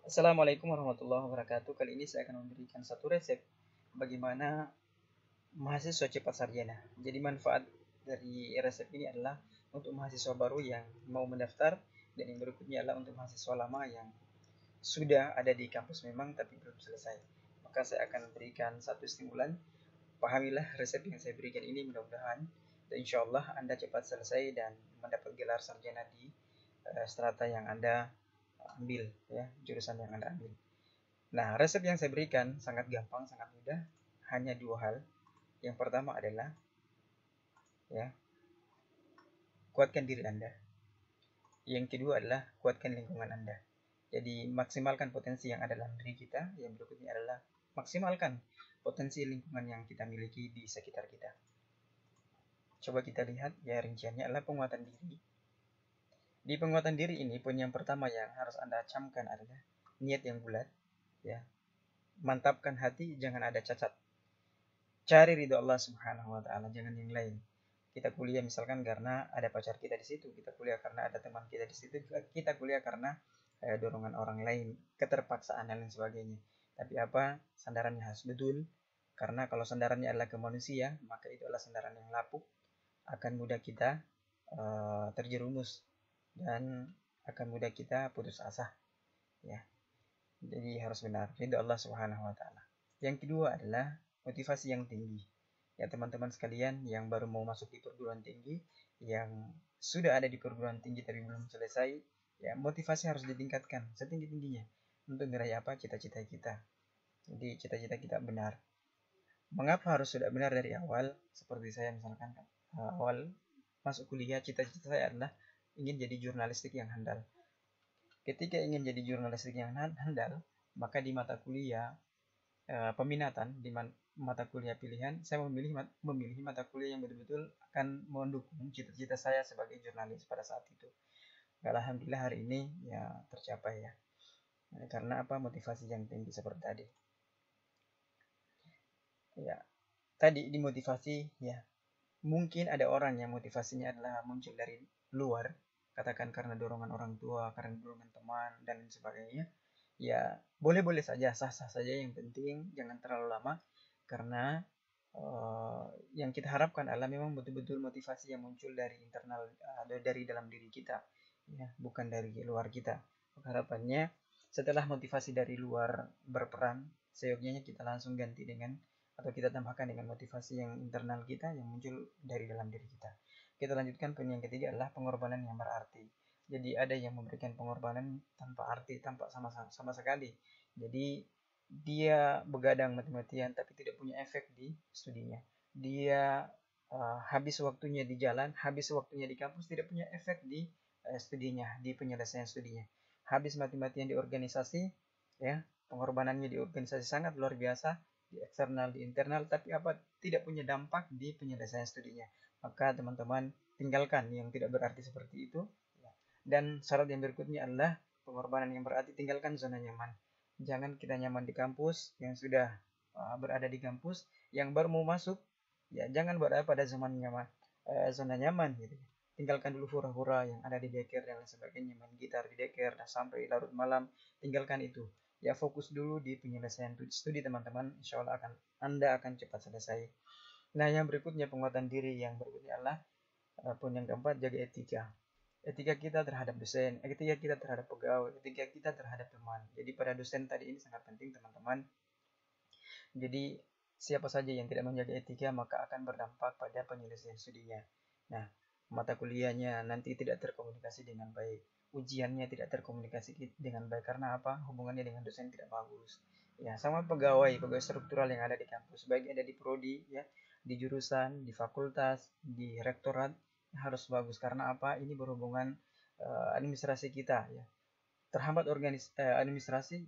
Assalamualaikum warahmatullahi wabarakatuh. Kali ini saya akan memberikan satu resep bagaimana mahasiswa cepat sarjana. Jadi manfaat dari resep ini adalah untuk mahasiswa baru yang mau mendaftar, dan yang berikutnya adalah untuk mahasiswa lama yang sudah ada di kampus memang tapi belum selesai. Maka saya akan berikan satu stimulan. Pahamilah resep yang saya berikan ini, mudah-mudahan dan insya Allah Anda cepat selesai dan mendapat gelar sarjana di strata yang Anda ambil, ya, jurusan yang Anda ambil. Nah, resep yang saya berikan sangat gampang, sangat mudah, hanya dua hal. Yang pertama adalah, ya, kuatkan diri Anda. Yang kedua adalah kuatkan lingkungan Anda. Jadi maksimalkan potensi yang ada dalam diri kita. Yang berikutnya adalah maksimalkan potensi lingkungan yang kita miliki di sekitar kita. Coba kita lihat, ya, rinciannya adalah penguatan diri. Di penguatan diri ini, poin yang pertama yang harus Anda camkan adalah niat yang bulat, ya. Mantapkan hati, jangan ada cacat. Cari ridho Allah Subhanahu wa taala, jangan yang lain. Kita kuliah misalkan karena ada pacar kita di situ, kita kuliah karena ada teman kita di situ, kita kuliah karena dorongan orang lain, keterpaksaan dan lain sebagainya. Tapi apa? Sandarannya harus betul. Karena kalau sandarannya adalah ke manusia, maka itu adalah sandaran yang lapuk, akan mudah kita terjerumus dan akan mudah kita putus asa, ya. Jadi harus benar ridho Allah Subhanahu wa taala. Yang kedua adalah motivasi yang tinggi. Ya, teman-teman sekalian yang baru mau masuk di perguruan tinggi, yang sudah ada di perguruan tinggi tapi belum selesai, ya, motivasi harus ditingkatkan setinggi-tingginya untuk meraih apa? Cita-cita kita. Jadi cita-cita kita benar. Mengapa harus sudah benar dari awal? Seperti saya misalkan, awal masuk kuliah cita-cita saya adalah ingin jadi jurnalistik yang handal. Ketika ingin jadi jurnalistik yang handal, maka di mata kuliah peminatan, di mata kuliah pilihan, saya memilih mata kuliah yang betul-betul akan mendukung cita-cita saya sebagai jurnalis pada saat itu. Alhamdulillah hari ini ya tercapai, ya. Karena apa? Motivasi yang tinggi seperti tadi. Ya, tadi dimotivasi, ya. Mungkin ada orang yang motivasinya adalah muncul dari luar, katakan karena dorongan orang tua, karena dorongan teman dan lain sebagainya. Ya, boleh-boleh saja, sah-sah saja, yang penting jangan terlalu lama, karena yang kita harapkan adalah memang betul-betul motivasi yang muncul dari internal, dari dalam diri kita, ya, bukan dari luar kita. Harapannya setelah motivasi dari luar berperan, seyogyanya kita langsung ganti dengan, atau kita tambahkan dengan motivasi yang internal kita yang muncul dari dalam diri kita. Kita lanjutkan, poin yang ketiga adalah pengorbanan yang berarti. Jadi ada yang memberikan pengorbanan tanpa arti, tanpa sama sekali. Jadi dia begadang mati-matian tapi tidak punya efek di studinya. Dia habis waktunya di jalan, habis waktunya di kampus, tidak punya efek di studinya, di penyelesaian studinya. Habis mati-matian di organisasi, ya, pengorbanannya di organisasi sangat luar biasa, di eksternal, di internal, tapi apa? Tidak punya dampak di penyelesaian studinya. Maka teman-teman tinggalkan yang tidak berarti seperti itu, ya. Dan syarat yang berikutnya adalah pengorbanan yang berarti, tinggalkan zona nyaman. Jangan kita nyaman di kampus, yang sudah berada di kampus, yang baru mau masuk, ya jangan berada pada zona nyaman gitu. Tinggalkan dulu hura-hura yang ada di deker dan lain sebagainya, main gitar di deker dan sampai larut malam, tinggalkan itu. Ya, fokus dulu di penyelesaian studi teman-teman, insya Allah Anda akan cepat selesai. Nah, yang berikutnya penguatan diri, yang berikutnya adalah poin yang keempat, jaga etika. Etika kita terhadap dosen, etika kita terhadap pegawai, etika kita terhadap teman. Jadi pada dosen tadi ini sangat penting teman-teman. Jadi siapa saja yang tidak menjaga etika maka akan berdampak pada penyelesaian studinya. Nah, mata kuliahnya nanti tidak terkomunikasi dengan baik, ujiannya tidak terkomunikasi dengan baik. Karena apa? Hubungannya dengan dosen tidak bagus. Ya, sama pegawai struktural yang ada di kampus, baik ada di prodi, ya, di jurusan, di fakultas, di rektorat, harus bagus. Karena apa? Ini berhubungan administrasi kita, ya. Terhambat administrasi,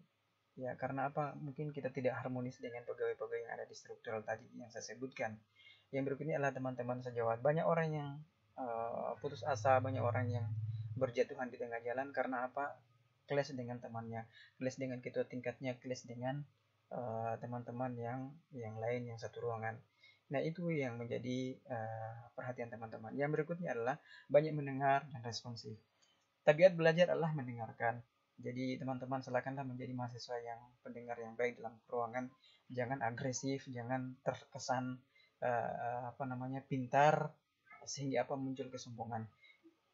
ya, karena apa? Mungkin kita tidak harmonis dengan pegawai-pegawai yang ada di struktural tadi yang saya sebutkan. Yang berikutnya adalah teman-teman sejawat. Banyak orang yang putus asa, banyak orang yang berjatuhan di tengah jalan karena apa? Clash dengan temannya, clash dengan ketua tingkatnya, clash dengan teman-teman yang lain yang satu ruangan. Nah, itu yang menjadi perhatian teman-teman. Yang berikutnya adalah banyak mendengar dan responsif. Tabiat belajar adalah mendengarkan. Jadi teman-teman silakanlah menjadi mahasiswa yang pendengar yang baik dalam ruangan, jangan agresif, jangan terkesan pintar sehingga muncul kesombongan.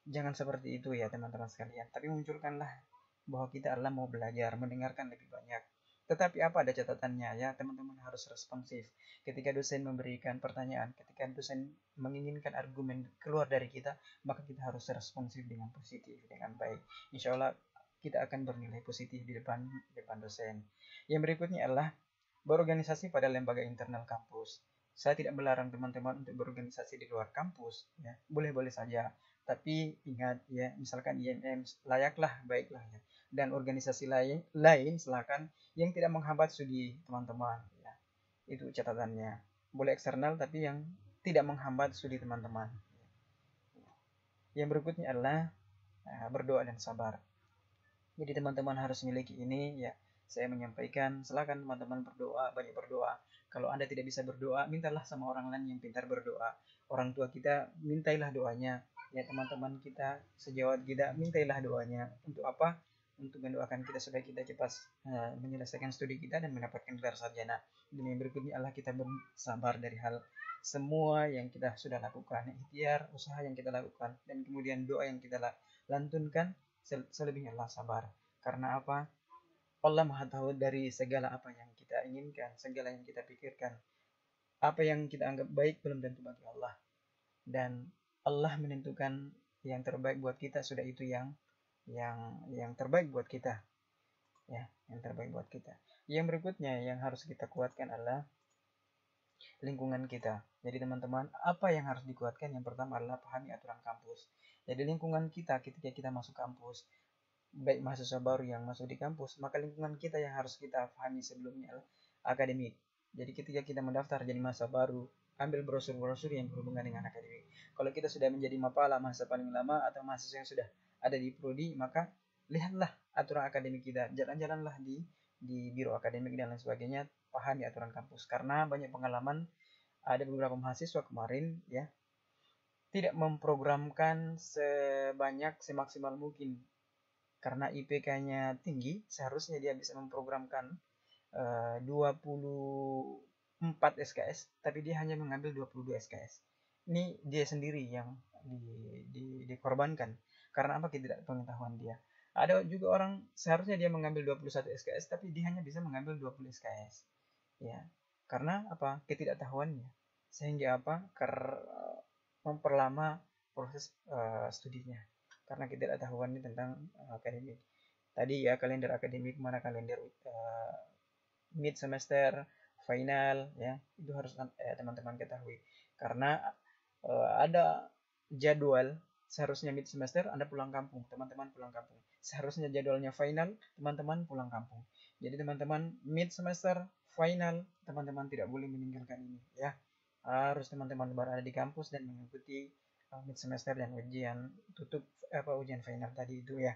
Jangan seperti itu ya teman-teman sekalian. Tapi munculkanlah bahwa kita adalah mau belajar, mendengarkan lebih banyak. Tetapi ada catatannya ya, teman-teman harus responsif. Ketika dosen memberikan pertanyaan, ketika dosen menginginkan argumen keluar dari kita, maka kita harus responsif dengan positif, dengan baik. Insya Allah kita akan bernilai positif di depan dosen. Yang berikutnya adalah berorganisasi pada lembaga internal kampus. Saya tidak melarang teman-teman untuk berorganisasi di luar kampus, ya. Boleh-boleh saja. Tapi ingat ya, misalkan IMM layaklah, baiklah ya. Dan organisasi lain silakan yang tidak menghambat studi teman-teman ya. Itu catatannya. Boleh eksternal tapi yang tidak menghambat studi teman-teman. Yang berikutnya adalah berdoa dan sabar. Jadi teman-teman harus memiliki ini ya. Saya menyampaikan, silakan teman-teman berdoa, banyak berdoa. Kalau Anda tidak bisa berdoa, mintalah sama orang lain yang pintar berdoa. Orang tua kita, mintailah doanya. Ya teman-teman kita, sejawat kita, mintailah doanya. Untuk apa? Untuk mendoakan kita supaya kita cepat menyelesaikan studi kita dan mendapatkan gelar sarjana. Dan yang berikutnya adalah kita bersabar dari hal semua yang kita sudah lakukan. Ikhtiar, usaha yang kita lakukan. Dan kemudian doa yang kita lantunkan, selebihnya adalah sabar. Karena apa? Allah Maha tahu dari segala apa yang kita inginkan, segala yang kita pikirkan. Apa yang kita anggap baik belum tentu bagi Allah. Dan Allah menentukan yang terbaik buat kita, sudah itu yang terbaik buat kita. Ya, yang terbaik buat kita. Yang berikutnya yang harus kita kuatkan adalah lingkungan kita. Jadi teman-teman, apa yang harus dikuatkan? Yang pertama adalah pahami aturan kampus. Jadi lingkungan kita ketika kita masuk kampus, baik mahasiswa baru yang masuk di kampus, maka lingkungan kita yang harus kita pahami sebelumnya adalah akademik. Jadi ketika kita mendaftar jadi mahasiswa baru, ambil brosur-brosur yang berhubungan dengan akademik. Kalau kita sudah menjadi mapala mahasiswa paling lama atau mahasiswa yang sudah ada di prodi, maka lihatlah aturan akademik kita, jalan-jalanlah di biro akademik dan lain sebagainya, pahami aturan kampus. Karena banyak pengalaman, ada beberapa mahasiswa kemarin ya tidak memprogramkan semaksimal mungkin. Karena IPK-nya tinggi, seharusnya dia bisa memprogramkan 24 SKS, tapi dia hanya mengambil 22 SKS. Ini dia sendiri yang dikorbankan. Karena apa? Ketidakpengetahuan dia. Ada juga orang seharusnya dia mengambil 21 SKS, tapi dia hanya bisa mengambil 20 SKS. Ya, karena apa? Ketidaktahuannya. Sehingga apa? Memperlama proses studinya. Karena ketidaktahuannya tentang akademik. Tadi ya kalender akademik, mana kalender mid semester, final ya, itu harus teman-teman ketahui. Karena ada jadwal seharusnya mid semester Anda pulang kampung, teman-teman pulang kampung. Seharusnya jadwalnya final, teman-teman pulang kampung. Jadi teman-teman mid semester, final, teman-teman tidak boleh meninggalkan ini ya. Harus teman-teman berada di kampus dan mengikuti mid semester dan ujian tutup ujian final tadi itu ya.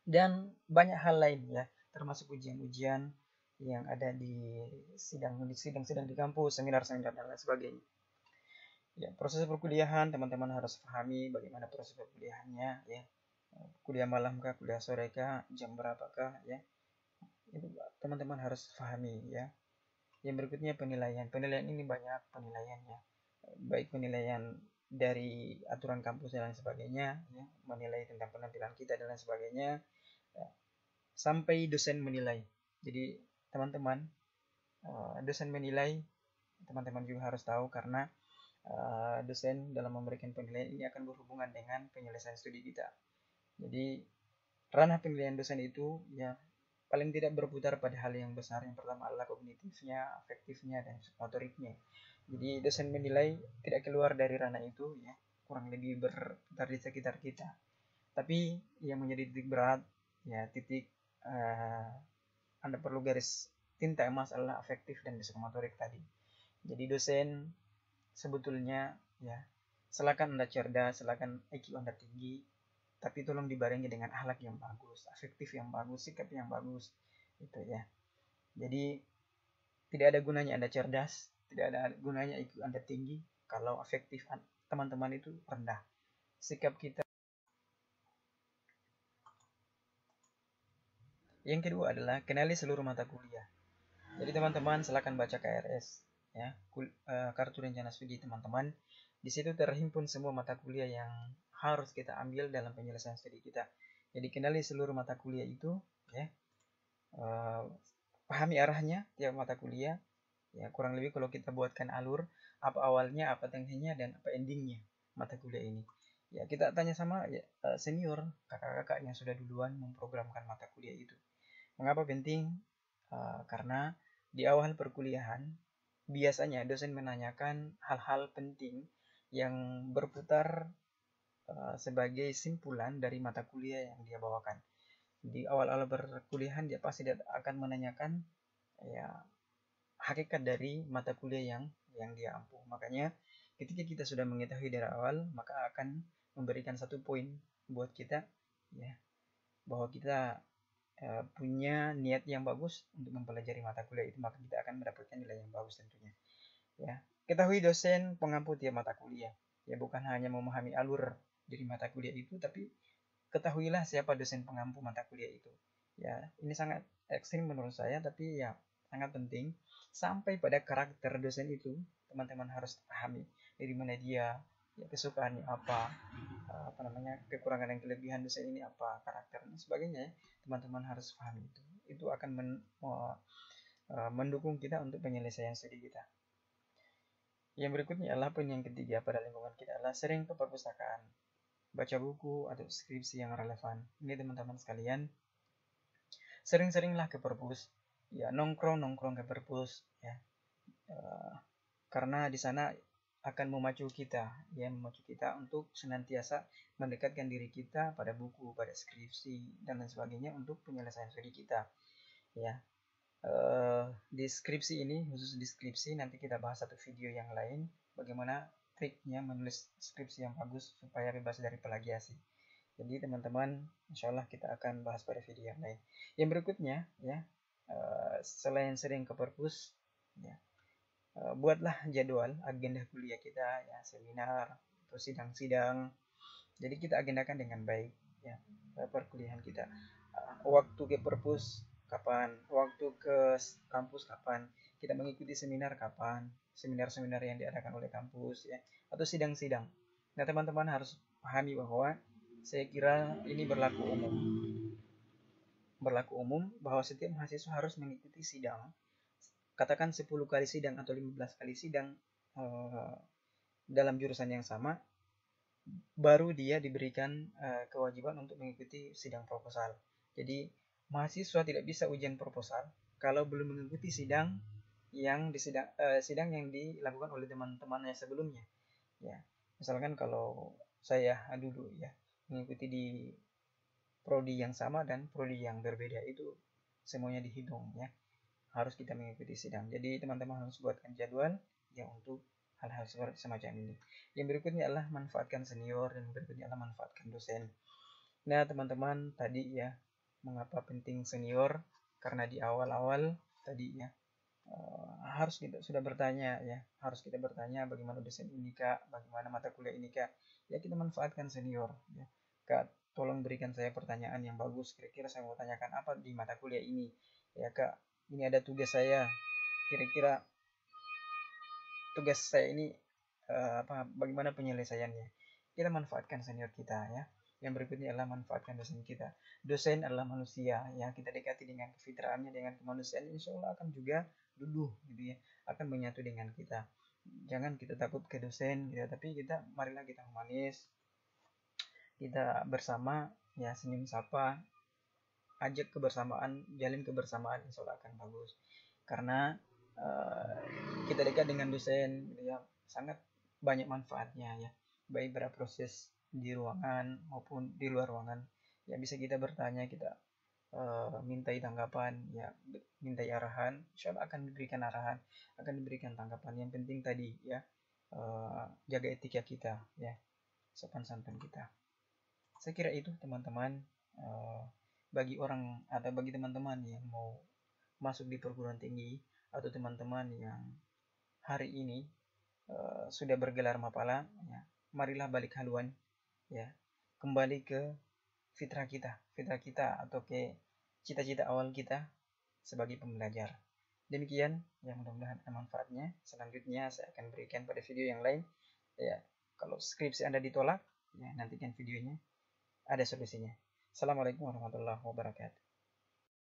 Dan banyak hal lain ya, termasuk ujian-ujian yang ada di sidang-sidang di kampus, seminar-seminar dan lain sebagainya. Ya, proses perkuliahan teman-teman harus pahami bagaimana proses perkuliahannya ya. Kuliah malam kah, kuliah sore kah, jam berapakah ya. Itu teman-teman harus pahami ya. Yang berikutnya penilaian. Penilaian ini banyak penilaiannya. Baik penilaian dari aturan kampus dan lain sebagainya, ya, menilai tentang penampilan kita dan lain sebagainya, ya, sampai dosen menilai. Jadi teman-teman, dosen menilai, teman-teman juga harus tahu karena dosen dalam memberikan penilaian ini akan berhubungan dengan penyelesaian studi kita. Jadi ranah penilaian dosen itu ya paling tidak berputar pada hal yang besar. Yang pertama adalah kognitifnya, afektifnya, dan motoriknya. Jadi dosen menilai tidak keluar dari ranah itu ya, kurang lebih berputar di sekitar kita. Tapi yang menjadi titik berat ya, titik Anda perlu garis tinta emas adalah afektif dan psikomotorik tadi. Jadi dosen sebetulnya ya, silakan Anda cerdas, silakan IQ Anda tinggi, tapi tolong dibarengi dengan akhlak yang bagus, afektif yang bagus, sikap yang bagus, itu ya. Jadi tidak ada gunanya Anda cerdas, tidak ada gunanya IQ Anda tinggi kalau afektif teman-teman itu rendah. Sikap kita Yang kedua adalah kenali seluruh mata kuliah. Jadi teman-teman silakan baca KRS, ya, kartu rencana studi teman-teman. Di situ terhimpun semua mata kuliah yang harus kita ambil dalam penyelesaian studi kita. Jadi kenali seluruh mata kuliah itu, ya, pahami arahnya tiap mata kuliah. Ya, kurang lebih kalau kita buatkan alur, apa awalnya, apa tengahnya, dan apa endingnya mata kuliah ini. Ya, kita tanya sama senior, kakak-kakak yang sudah duluan memprogramkan mata kuliah itu. Mengapa penting? Karena di awal perkuliahan biasanya dosen menanyakan hal-hal penting yang berputar sebagai simpulan dari mata kuliah yang dia bawakan. Di awal-awal perkuliahan dia pasti akan menanyakan ya hakikat dari mata kuliah yang dia ampuh. Makanya ketika kita sudah mengetahui dari awal, maka akan memberikan satu poin buat kita, ya, bahwa kita punya niat yang bagus untuk mempelajari mata kuliah itu, maka kita akan mendapatkan nilai yang bagus tentunya. Ya, ketahui dosen pengampu tiap mata kuliah. Ya, bukan hanya memahami alur dari mata kuliah itu, tapi ketahuilah siapa dosen pengampu mata kuliah itu. Ya, ini sangat ekstrim menurut saya, tapi ya sangat penting. Sampai pada karakter dosen itu, teman-teman harus pahami dari mana dia, ya, kesukaannya apa namanya, kekurangan dan kelebihan dosen ini apa, karakter dan sebagainya. Teman-teman harus pahami itu. Itu akan mendukung kita untuk penyelesaian studi kita. Yang berikutnya adalah poin yang ketiga pada lingkungan kita adalah sering ke perpustakaan, baca buku atau skripsi yang relevan. Ini teman-teman sekalian, sering-seringlah ke perpus, ya, nongkrong ke perpus, ya, karena di sana akan memacu kita, ya, memacu kita untuk senantiasa mendekatkan diri kita pada buku, pada skripsi dan lain sebagainya untuk penyelesaian studi kita, ya. Di skripsi ini, khusus di skripsi, nanti kita bahas satu video yang lain bagaimana triknya menulis skripsi yang bagus supaya bebas dari plagiasi. Jadi teman-teman, insya Allah kita akan bahas pada video yang lain. Yang berikutnya, ya, selain sering ke perpus, ya, buatlah jadwal agenda kuliah kita, ya, seminar atau sidang-sidang. Jadi kita agendakan dengan baik, ya, perkuliahan kita. Waktu ke perpus kapan, waktu ke kampus kapan, kita mengikuti seminar kapan, seminar-seminar yang diadakan oleh kampus, ya, atau sidang-sidang. Nah, teman-teman harus pahami bahwa saya kira ini berlaku umum bahwa setiap mahasiswa harus mengikuti sidang, katakan 10 kali sidang atau 15 kali sidang dalam jurusan yang sama, baru dia diberikan kewajiban untuk mengikuti sidang proposal. Jadi mahasiswa tidak bisa ujian proposal kalau belum mengikuti sidang yang dilakukan oleh teman-temannya sebelumnya. Ya, misalkan kalau saya dulu, ya, mengikuti di prodi yang sama dan prodi yang berbeda, itu semuanya dihitung, ya. Harus kita mengikuti sidang. Jadi teman-teman harus buatkan jadwal yang untuk hal-hal semacam ini. Yang berikutnya adalah manfaatkan senior dan berikutnya adalah manfaatkan dosen. Nah, teman-teman, tadi, ya, mengapa penting senior? Karena di awal-awal tadi, ya, harus kita sudah bertanya, ya, harus kita bertanya bagaimana dosen ini Kak, bagaimana mata kuliah ini Kak. Ya, kita manfaatkan senior, ya. Kak, tolong berikan saya pertanyaan yang bagus. Kira-kira saya mau tanyakan apa di mata kuliah ini? Ya Kak, ini ada tugas saya. Kira-kira tugas saya ini bagaimana penyelesaiannya? Kita manfaatkan senior kita, ya. Yang berikutnya adalah manfaatkan dosen kita. Dosen adalah manusia, ya, kita dekati dengan kefitraannya, dengan kemanusiaan, insya Allah akan juga luluh, gitu, ya, akan menyatu dengan kita. Jangan kita takut ke dosen, gitu, tapi marilah kita humanis, kita bersama, ya, senyum sapa, ajak kebersamaan, jalin kebersamaan, insya Allah akan bagus. Karena kita dekat dengan dosen, gitu, ya, sangat banyak manfaatnya, ya, baik pada proses di ruangan maupun di luar ruangan, ya, bisa kita bertanya, kita mintai tanggapan, ya, mintai arahan, insya Allah akan diberikan arahan, akan diberikan tanggapan. Yang penting tadi, ya, jaga etika kita, ya, sopan santun kita. Saya kira itu teman-teman, bagi orang atau bagi teman-teman yang mau masuk di perguruan tinggi atau teman-teman yang hari ini sudah bergelar mapala, ya, marilah balik haluan, ya, kembali ke fitrah kita atau ke cita-cita awal kita sebagai pembelajar. Demikian, yang mudah-mudahan ada manfaatnya. Selanjutnya saya akan berikan pada video yang lain. Ya, kalau skripsi Anda ditolak, ya nantikan videonya, ada solusinya. Assalamualaikum warahmatullahi wabarakatuh.